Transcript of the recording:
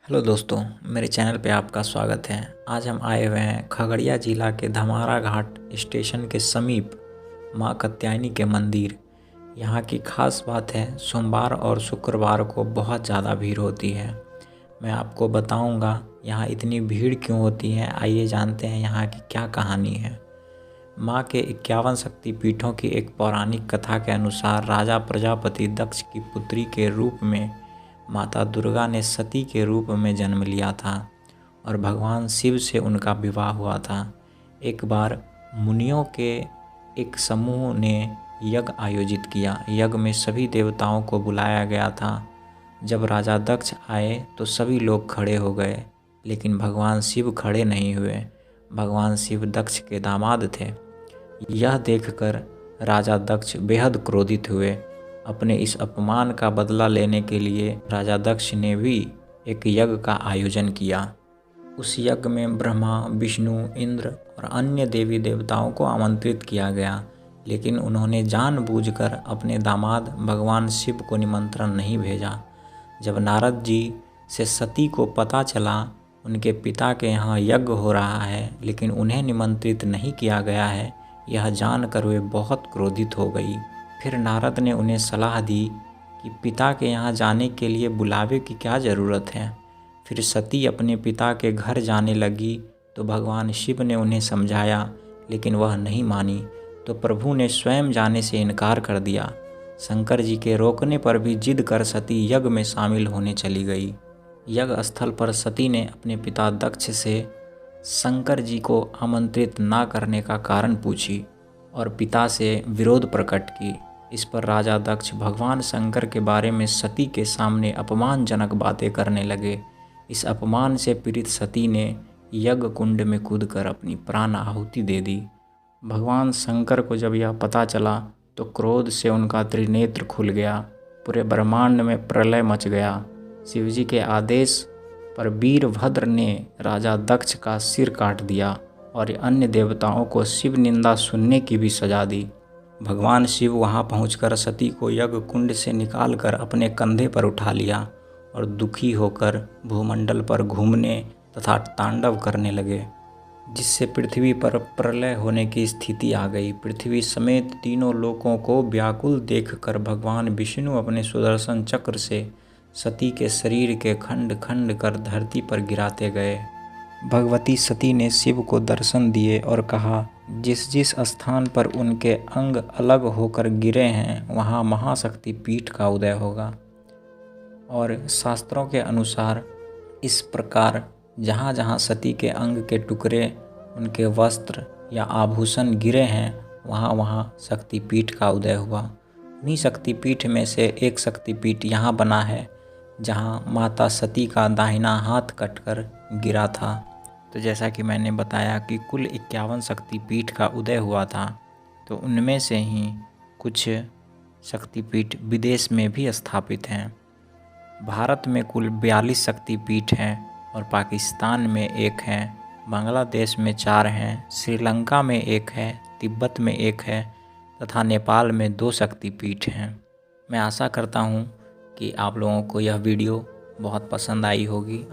Hello दोस्तों, मेरे channel पे आपका स्वागत है। आज हम आए हुए हैं खगड़िया जिला के धमारा घाट स्टेशन के समीप मां कात्यायनी के मंदिर। यहाँ की खास बात है, सोमवार और शुक्रवार को बहुत ज़्यादा भीड़ होती है। मैं आपको बताऊंगा यहाँ इतनी भीड़ क्यों होती है। आइए जानते हैं यहाँ की क्या कहानी है। माँ के 51 शक्तिपीठों की एक पौराणिक कथा के अनुसार राजा प्रजापति दक्ष की पुत्री के रूप में माता दुर्गा ने सती के रूप में जन्म लिया था और भगवान शिव से उनका विवाह हुआ था। एक बार मुनियों के एक समूह ने यज्ञ आयोजित किया। यज्ञ में सभी देवताओं को बुलाया गया था। जब राजा दक्ष आए तो सभी लोग खड़े हो गए, लेकिन भगवान शिव खड़े नहीं हुए। भगवान शिव दक्ष के दामाद थे। यह देखकर राजा दक्ष बेहद क्रोधित हुए। अपने इस अपमान का बदला लेने के लिए राजा दक्ष ने भी एक यज्ञ का आयोजन किया। उस यज्ञ में ब्रह्मा, विष्णु, इंद्र और अन्य देवी देवताओं को आमंत्रित किया गया, लेकिन उन्होंने जानबूझकर अपने दामाद भगवान शिव को निमंत्रण नहीं भेजा। जब नारद जी से सती को पता चला उनके पिता के यहाँ यज्ञ हो रहा है लेकिन उन्हें निमंत्रित नहीं किया गया है, यह जानकर वे बहुत क्रोधित हो गई। फिर नारद ने उन्हें सलाह दी कि पिता के यहाँ जाने के लिए बुलावे की क्या ज़रूरत है। फिर सती अपने पिता के घर जाने लगी तो भगवान शिव ने उन्हें समझाया, लेकिन वह नहीं मानी तो प्रभु ने स्वयं जाने से इनकार कर दिया। शंकर जी के रोकने पर भी जिद कर सती यज्ञ में शामिल होने चली गई। यज्ञ स्थल पर सती ने अपने पिता दक्ष से शंकर जी को आमंत्रित ना करने का कारण पूछी और पिता से विरोध प्रकट की। इस पर राजा दक्ष भगवान शंकर के बारे में सती के सामने अपमानजनक बातें करने लगे। इस अपमान से पीड़ित सती ने यज्ञ कुंड में कूदकर अपनी प्राण आहुति दे दी। भगवान शंकर को जब यह पता चला तो क्रोध से उनका त्रिनेत्र खुल गया। पूरे ब्रह्मांड में प्रलय मच गया। शिवजी के आदेश पर वीरभद्र ने राजा दक्ष का सिर काट दिया और अन्य देवताओं को शिव निंदा सुनने की भी सजा दी। भगवान शिव वहां पहुंचकर सती को यज्ञ कुंड से निकालकर अपने कंधे पर उठा लिया और दुखी होकर भूमंडल पर घूमने तथा तांडव करने लगे, जिससे पृथ्वी पर प्रलय होने की स्थिति आ गई। पृथ्वी समेत तीनों लोकों को व्याकुल देखकर भगवान विष्णु अपने सुदर्शन चक्र से सती के शरीर के खंड खंड कर धरती पर गिराते गए। भगवती सती ने शिव को दर्शन दिए और कहा, जिस जिस स्थान पर उनके अंग अलग होकर गिरे हैं वहाँ महाशक्ति पीठ का उदय होगा। और शास्त्रों के अनुसार इस प्रकार जहाँ जहाँ सती के अंग के टुकड़े, उनके वस्त्र या आभूषण गिरे हैं वहाँ वहाँ शक्तिपीठ का उदय हुआ। उन्हीं शक्तिपीठ में से एक शक्तिपीठ यहाँ बना है जहाँ माता सती का दाहिना हाथ कटकर गिरा था। तो जैसा कि मैंने बताया कि कुल 51 शक्तिपीठ का उदय हुआ था, तो उनमें से ही कुछ शक्तिपीठ विदेश में भी स्थापित हैं। भारत में कुल 42 शक्तिपीठ हैं और पाकिस्तान में 1 है, बांग्लादेश में 4 हैं, श्रीलंका में 1 है, तिब्बत में 1 है तथा नेपाल में 2 शक्तिपीठ हैं। मैं आशा करता हूँ कि आप लोगों को यह वीडियो बहुत पसंद आई होगी।